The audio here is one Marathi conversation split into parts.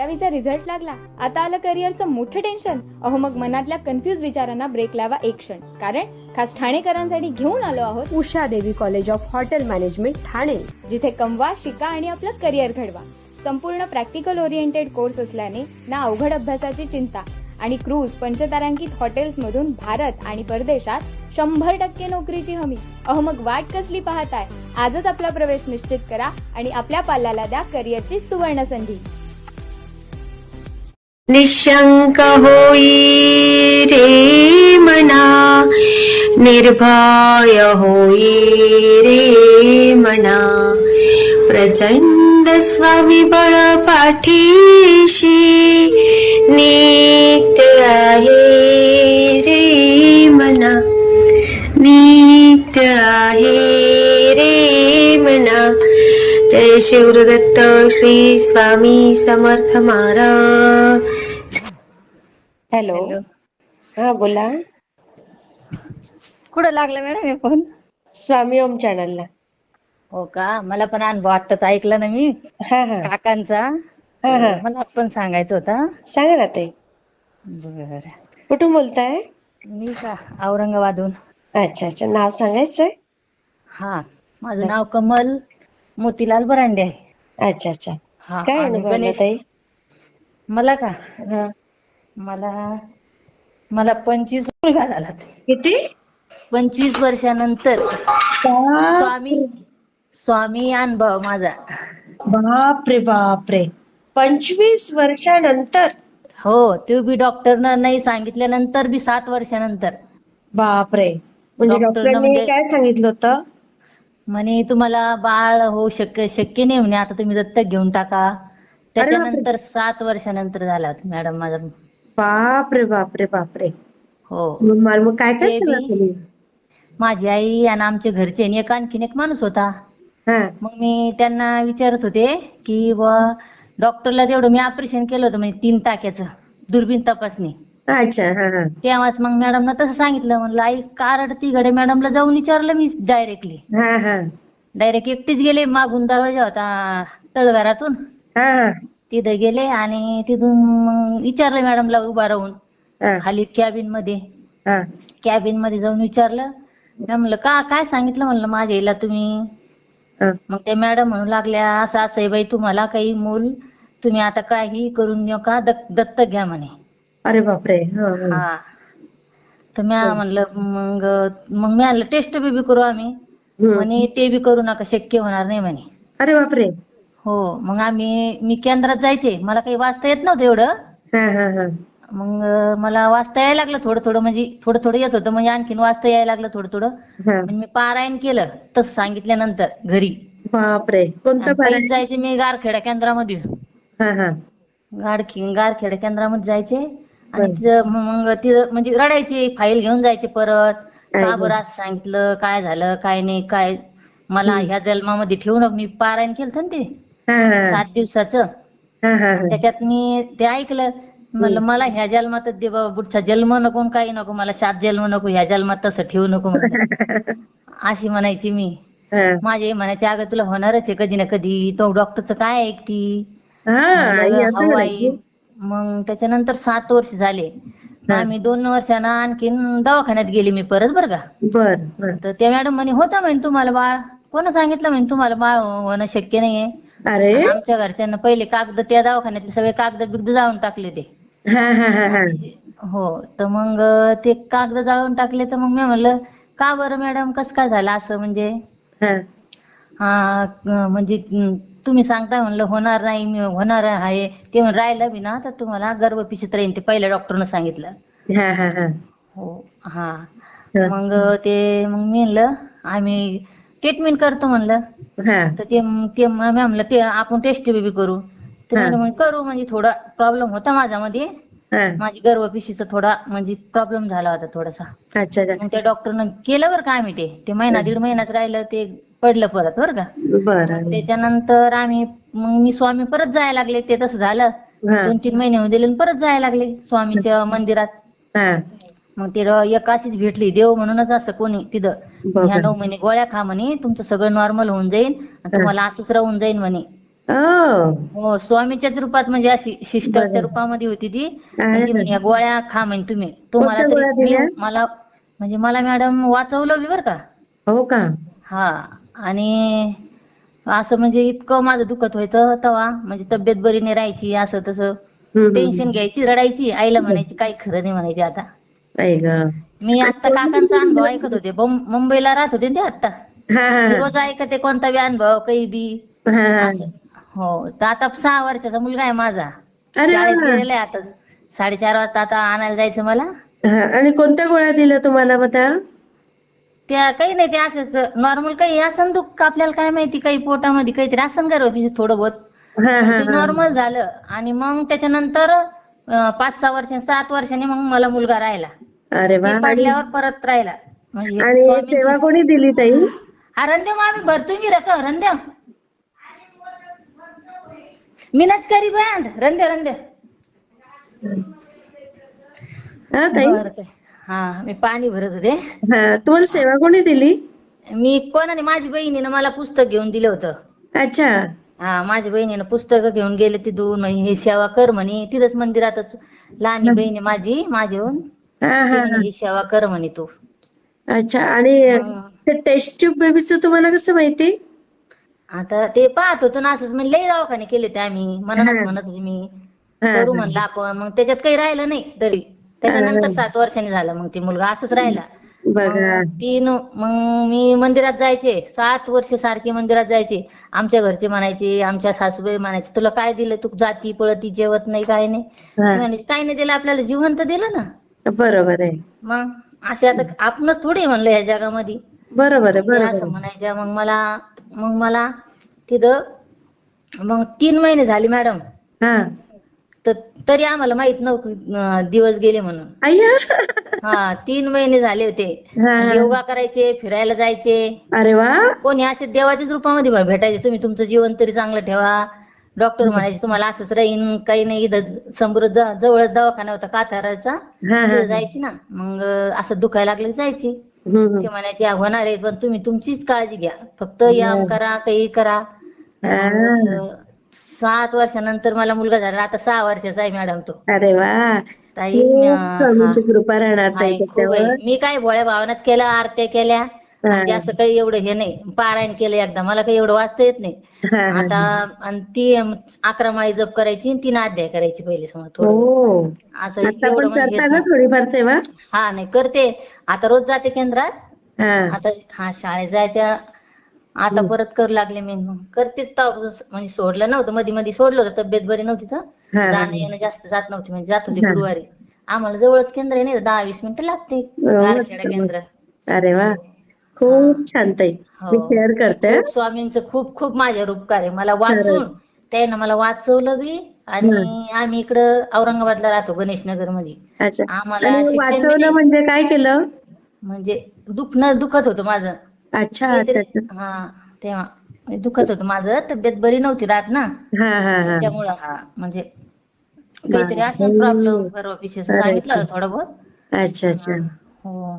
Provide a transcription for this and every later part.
12वीचा रिझल्ट लागला, आता आलं करिअरचं मोठं टेन्शन. अहो मग मनातल्या कन्फ्युज विचारांना ब्रेक लावा एक क्षण, कारण खास ठाणेकरांसाठी घेऊन आलो आहोत उषा देवी college of hotel management Thane, जिथे कमवा, शिका आणि आपलं करिअर घडवा. संपूर्ण प्रॅक्टिकल ओरिएंटेड कोर्स असल्याने ना अवघड अभ्यासाची चिंता आणि क्रूज पंचतारांकित हॉटेल्समधून भारत आणि परदेशात 100% नोकरीची हमी. अहो मग वाट कसली पाहताय? आजच आपला प्रवेश निश्चित करा आणि आपल्या पाल्याला द्या करिअरची सुवर्ण संधी. निशंक होई रे मना, निर्भय होई रे मना, प्रचंड स्वविबळ पाठीशी नित्य आहे रे मना, नित्य आहे रे मना. जय शिवदत्त श्री स्वामी समर्थ महाराज. हॅलो. हा बोला. कुठं लागलं मॅडम हे फोन? स्वामी ओम चॅनलला. हो का, मला पण अनुभव आत्ताच ऐकला ना मी हा हा काकांचा. हा हा मला पण सांगायचं होता. सांगा ना ताई. बर, कुठून बोलताय? मी का औरंगाबादहून. अच्छा अच्छा, नाव सांगायचंय? हा, माझं नाव कमल मोतीलाल बरांडे आहे. अच्छा अच्छा. हा, काय आम्ही अनुभव आला ताई? मला का, हा. मला 25 मुलगा झाला. किती? 25 वर्षानंतर स्वामी अनुभव माझा. बापरे बापरे, 25 वर्षानंतर? हो, ते बी डॉक्टरनं नाही सांगितल्यानंतर बी 7 वर्षानंतर. बापरे, म्हणजे डॉक्टरने काय सांगितलं होतं? म्हणे तुम्हाला बाळ होऊ शक्य नाही म्हणे, आता तुम्ही दत्तक घेऊन टाका. त्याच्यानंतर 7 वर्षानंतर झाला होता मॅडम माझा. बापरे बापरे बापरे. हो, मग काय काय ते सगळं बी केली? माझी आई आणि आमचे घरचे आणि आणखीन एक माणूस होता. हा मग मी त्यांना विचारत होते की डॉक्टरला तेवढं मी ऑपरेशन केलं होतं म्हणजे 3 टाक्याचं दुर्बीण तपासणी. अच्छा. हा हा तेव्हाच मग मॅडमना तसं सांगितलं. म्हणलं आई का रडती गडे, मॅडमला जाऊन विचारलं मी डायरेक्टली. हा हा डायरेक्ट एकटीच गेले, मागून दरवाजा होता तळघरातून, हा तिथे गेले आणि तिथून मग विचारलं मॅडमला उभा राहून हा खाली कॅबिन मध्ये. हा कॅबिन मध्ये जाऊन विचारलं. मी म्हणलं काय सांगितलं म्हणलं माझ्या आईला तुम्ही? हा. मग त्या मॅडम म्हणू लागल्या, असं आहे बाई, तुम्हाला काही मूल तुम्ही आता काही करून नका, दत्तक घ्या म्हणे. अरे बापरे. हा हा, तर मी म्हणलं मग मी म्हणलं टेस्ट बी करू आम्ही. म्हणे ते बी करू नका, शक्य होणार नाही म्हणे. अरे बापरे. हो, मग मी केंद्रात जायचे, मला काही वाचता येत नव्हतं एवढं. हा हा हा मग मला वाचता यायला लागलं थोडं थोडं, म्हणजे थोडं येत होतं, म्हणजे आणखीन वाचता यायला लागलं थोडं थोडं. हा. म्हणजे मी पारायण केलं तसं सांगितल्यानंतर घरी. बापरे, कोणतं पहिलं पारायण? जायचे मी गारखेडा केंद्रामध्ये. हा हा गारखेडा केंद्रामध्ये जायचे आणि मग तिथं म्हणजे रडायचे, फाईल घेऊन जायचे परत. का बरं असं सांगितलं, काय झालं, काय नाही, काय मला ह्या जन्मामध्ये ठेवून. मी पारायण केलं ना ते 7 दिवसाचं. हा हा आणि त्याच्यात मी ते ऐकलं. म्हणलं मला ह्या जन्मातच दे बाबा, पुढचा जन्म नको, काही नको मला, 7 जन्म नको, ह्या जन्मात तसं ठेवू नको म्हणलं. अशी म्हणायची मी. माझे म्हणायचे, अगं तुला होणारच आहे कधी ना कधी, तो डॉक्टरचं काय ऐकती. म्हणलं हो आई. मग त्याच्यानंतर 7 वर्ष झाले. आम्ही 2 वर्षांना आणखीन दवाखान्यात गेली मी परत, बरं का. बर. तर त्या मॅडम म्हणे होतं म्हणे तुम्हाला बाळ. कोण सांगितलं म्हणे तुम्हाला बाळ होणं शक्य नाहीये? अरे. आणि आमच्या घरच्यांना पहिले कागद, त्या दवाखान्यातले सगळे कागद जाळून टाकले ते. हा हा हा हो, तर मग ते कागद जाळून टाकले. तर मग मी म्हणलं का बरं मॅडम, कसं काय झालं असं, म्हणजे म्हणजे तुम्ही सांगताय म्हणलं होणार नाही, मी होणार आहे ते राहिलं बी ना तर तुम्हाला गर्भपिशवीत राहील, ते पहिल्या डॉक्टरनं सांगितलं. हा हा हा हो. हा, मग मी म्हणलं आम्ही ट्रीटमेंट करतो म्हणलं. तर ते म्हणलं ते आपण टेस्ट बी करू. ते मॅडम करू, म्हणजे थोडा प्रॉब्लेम होता माझ्यामध्ये. माझी गर्भपिशवीचा थोडा म्हणजे प्रॉब्लेम झाला होता थोडासा. अच्छा. मग त्या डॉक्टरनं केलं बरं का. आम्ही ते महिना 1.5 महिनाच राहिलं, ते पडलं परत, बरं का. मग त्याच्यानंतर मग मी स्वामी परत जायला लागले. ते तसं झालं 2-3 महिने होऊन दिले, परत जायला लागले स्वामीच्या मंदिरात. मग ते एकाशीच भेटली, देव म्हणूनच असं कोणी तिथं. ह्या 9 महिने गोळ्या खा म्हणे, तुमचं सगळं नॉर्मल होऊन जाईल आणि तुम्हाला असंच राहून जाईल म्हणे. हो, स्वामीच्याच रूपात, म्हणजे अशी सिस्टरच्या बरं. रूपामध्ये होती ती. हा, आणि ती हा. म्हणे, "या गोळ्या खा म्हणे तुम्ही." तुम्हाला कोणत्या गोळ्या तरी दिल्या? मला म्हणजे मला मॅडम वाचवलं बी बरं का. हो का? हा. आणि असं म्हणजे इतकं माझं दुखत होतं तेव्हा, म्हणजे तब्येत बरी नाही राहायची, असं तसं टेन्शन घ्यायची, रडायची, आईला म्हणायची काही खरं नाही म्हणायची आता. आई ग. मी आणि आता कोणत्या काकांचा अनुभव दिल्या? ऐकत होते, मुंबईला राहत होते ना ते आता. हा हा मी हा. रोज ऐकते कोणता बी अनुभव काही बी हा हा. असं. हो, तर आता 6 वर्षाचा मुलगा आहे माझा, अरे शाळेत वा. गेलेला आहे आता. 4:30 वाजता आता आणायला जायचं मला. हा, आणि कोणत्या गोळ्या दिल्या तुम्हाला मग त्या? त्या काही नाही, ते असंच नॉर्मल, काही असं दुःख आपल्याला काय माहिती, काही पोटामध्ये काहीतरी असं गर्भपिशवीत थोडं बहुत. हा आणि हा ते हा. नॉर्मल झालं. आणि मग त्याच्यानंतर 5-6 वर्षांनी, 7 वर्षांनी मग मला मुलगा राहिला. अरे वा. ते आणि पडल्यावर परत राहिला. म्हणजे आणि स्वामींची. सेवा कोणी दिली ताई? हा, रणदेव मामी भरतो मी रक रणदेव. मीनाच करी बंद रणदेव रणदेव. हा ताई. बर काय. हा, मी पाणी भरत होते. हा, तुम्हाला सेवा कोणी दिली? मी कोणाने, माझी बहिणीनं मला पुस्तक घेऊन दिलं होतं. अच्छा. हा, माझ्या बहिणीनं पुस्तक घेऊन गेले तिथून, म्हणे हे सेवा कर म्हणे, तिथंच मंदिरातच. लहानी बहिणी माझी माझ्याहून, हा ती हा म्हणे हा. ही सेवा कर म्हणे तू. अच्छा. आणि मग ते टेस्ट ट्यूब बेबीचं तुम्हाला कसं माहिती? आता ते पाहत होतो ना, असंच म्हणजे लई दवाखाने केले ते आम्ही, हा मनानच म्हणत होते मी, हा करू हा. म्हणलं आपण. मग त्याच्यात काही राहिलं नाही तरी. त्याच्यानंतर 7 वर्षांनी झालं मग ते मुलगा, असंच राहिला. बघा. मग मी मंदिरात जायचे 7 वर्ष सारखी मंदिरात जायचे. आमच्या घरचे म्हणायचे, आमच्या सासूबाई म्हणायचे, तुला काय दिलं, तू जाती पळती जेवत नाही काय नाही. हा, मी म्हणायचे, काय नाही दिलं आपल्याला, जिवंत दिलं ना. बरोबर आहे. मग असे आता आपणच थोडी म्हणलं ह्या जगामध्ये. बरोबर आहे. मग ते बरोबर असं आहे. म्हणायच्या. मग मला तिथं मग 3 महिने झाले मॅडम. हा. तर तरी आम्हाला माहित नव्हतं दिवस गेले म्हणून. अय्या. हा, 3 महिने झाले होते. हा म्हणजे हा. योगा करायचे, फिरायला जायचे. अरे वा. कोणी असे देवाच्याच रूपामध्ये भेटायचे, तुम्ही तुमचं जीवन तरी चांगलं ठेवा. डॉक्टर म्हणायचे तुम्हाला असंच राहीन, काही नाही. इथं समृद्ध जवळच दवाखाना होता काथाराचा, हा हा. तिथं जायची ना. मग असं दुखायला लागलं की जायची. हम्म. ते म्हणायचे होणार आहे, पण तुम्ही तुमचीच काळजी घ्या, फक्त याम करा, काही करा. मग हा. 7 वर्षानंतर मला मुलगा झाला. आता 6 वर्षाचा आहे मॅडम तो. अरे वा. ताई खूप हा, स्वामींची कृपा राहणार ताई हाय, खूप आहे. त्याच्यावर. मी काय भोळ्या भावनात केल्या, आरत्या केल्या. हा आणि ते असं काही एवढं हे नाही, पारायण केलं एकदा, मला काही एवढं वाचता येत नाही हा हा. आता. आणि ती 11 माळी जप करायची, 3 अध्याय करायची पहिले, समज थोडं हो. असं आता एवढं पण म्हणजे हेच करता ना नाही. थोडीफार सेवा? हा, नाही करते आता, रोज जाते केंद्रात. हा. आता हा, शाळेत जायच्या आता परत करू लागले मी. मग करते म्हणजे सोडलं नव्हतं, मध्ये मध्ये सोडलं होतं, तब्येत बरी नव्हती तर हा हा. जाणं येणं जास्त जात नव्हती. म्हणजे जात होते हा. गुरुवारी. आम्हाला जवळच केंद्र आहे, नाही 10-20 मिनिटं लागते मस्त गारखेडा मस्त. केंद्र. अरे वा. हो. हा. खूप छान ताई. हो, मी शेअर करते. खूप स्वामींचं खूप खूप माझ्यावर उपकार आहे. मला वाचून खरंच. त्यानं मला वाचवलं बी. हा. आणि आम्ही इकडं औरंगाबादला राहतो, गणेशनगर मध्ये. अच्छा. आम्हाला आणि शिक्षण बी वाचवलं नाही. म्हणजे काय केलं? म्हणजे दुखत होतं माझं अच्छा अच्छा काहीतरी. अच्छा. हा, तेव्हा दुखत होतं माझं, तब्येत बरी नव्हती राहत ना, हा हा हा. त्याच्यामुळं. हा, म्हणजे काहीतरी असं प्रॉब्लेम, बापरे. गर्भपिशवीचं अरे सांगितलं वा. होतं थोडं बहुत. अच्छा हा. अच्छा. हो.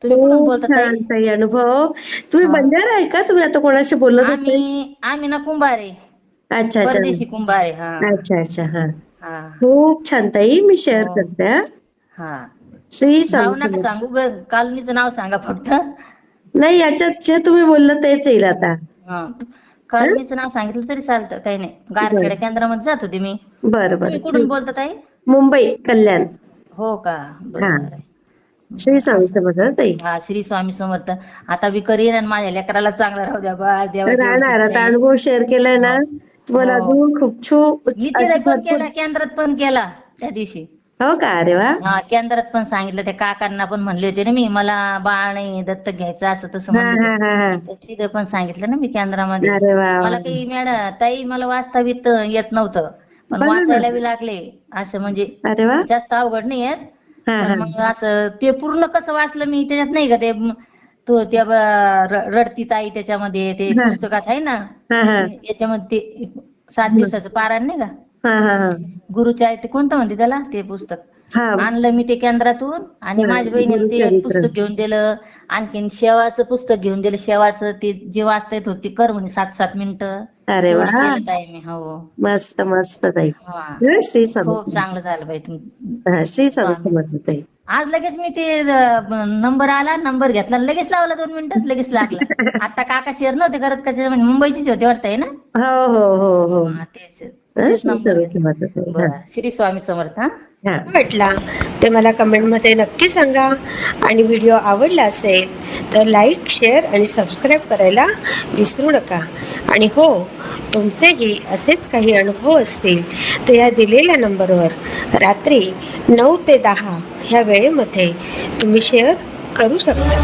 तुम्ही कुठून खूप बोलता ताई? छान ताई अनुभव. तुम्ही हा, बंजारा आहे का? तुम्ही आता कोणाशी बोलत होते? आम्ही ना कुंभारे, अच्छा अच्छा. परदेशी कुंभारे. हा. अच्छा अच्छा. हा. हा. खूप छान ताई, मी शेअर हो. करते हा. हा, श्री नाव स्वामी नका समर्थ. सांगू, कॉलनीचं नाव सांगा फक्त. नाही, याच्यात जे तुम्ही बोललं तेच येईल आता. हा, हा? कॉलनीचं नाव सांगितलं तरी चालतं, काही नाही. बरं गारखेडा केंद्रामध्ये जात होते मी. बरं तुम्ही बरं, कुठून ठीक. बोलता ताई? मुंबई कल्याण. हो का, हा. बरं. श्री स्वामी असं. समर्थ ताई. हा, श्री स्वामी समर्थ. आता मी करीन, आणि माझ्या लेकराला चांगला राहू द्या बा, देवाची एवढीच राहणार, इच्छा आता आहे. अनुभव शेअर केलाय ना, हो. तुम्हाला हो, अजून खूप खूप मी अशी तिथे पण भरपूर. केला, केंद्रात पण केला त्या दिवशी. हो का? अरे वा. हा, केंद्रात पण सांगितलं. त्या काकांना पण म्हणले होते ना मी, मला बाळ नाही दत्तक घ्यायचं, असं तसं हा म्हणले हा होते. हा हा. तर तिथं पण सांगितलं ना मी केंद्रामध्ये. अरे वा वा. मला काही मॅडम ताई, मला वाचता बीत येत नव्हतं, पण बघा ना. वाचायला बी लागले. असं म्हणजे अरे वा. जास्त अवघड नाही येत. हा पण हा मग असं ते पूर्ण कसं वाचलं मी, त्याच्यात नाही का ते तो त्या रडती ताई, त्याच्यामध्ये ते हा पुस्तकात आहे ना, हा हा. याच्यामध्ये ते 7 दिवसाचं पारायण नाही का, हा हा हा. गुरुच्या आहे ते, कोणतं म्हणते त्याला ते पुस्तक. हा. आणलं मी ते केंद्रातून, आणि हा. माझ्या बहिणीने ते गुरुचरित्र. पुस्तक घेऊन दिलं. आणखीन शेवाचं पुस्तक घेऊन दिलं. शेवाचं ते जे वाचता येत होते, कर म्हणे 7-7 मिनिटं. अरे वा, केलं ताई मी. हो मस्त मस्त ताई. हा. श्री स्वामी खूप चांगलं झालं बाई तुम्ही. हा, श्री स्वामी समर्थ ताई. आज लगेच मी ते नंबर आला, नंबर घेतला, लगेच लावला 2 मिनिटात लगेच लागला. आता काका शेअर नव्हते करत का, ते म्हणजे मुंबईचीच होते वाटतंय ना. हो हो हो हो हा, तेच हा, तेच श्री नंबर स्वामी घेतला. समर्थ ताई. हा, बरं. श्री स्वामी समर्थ. हा. हा. वाटला ते मला कमेंटमध्ये नक्की सांगा. आणि व्हिडिओ आवडला असेल तर लाईक, शेअर आणि सबस्क्राईब करायला विसरू नका. आणि हो, तुमचेही असेच काही अनुभव असतील तर या दिलेल्या नंबरवर रात्री 9 ते 10 ह्या वेळेमध्ये तुम्ही शेअर करू शकता.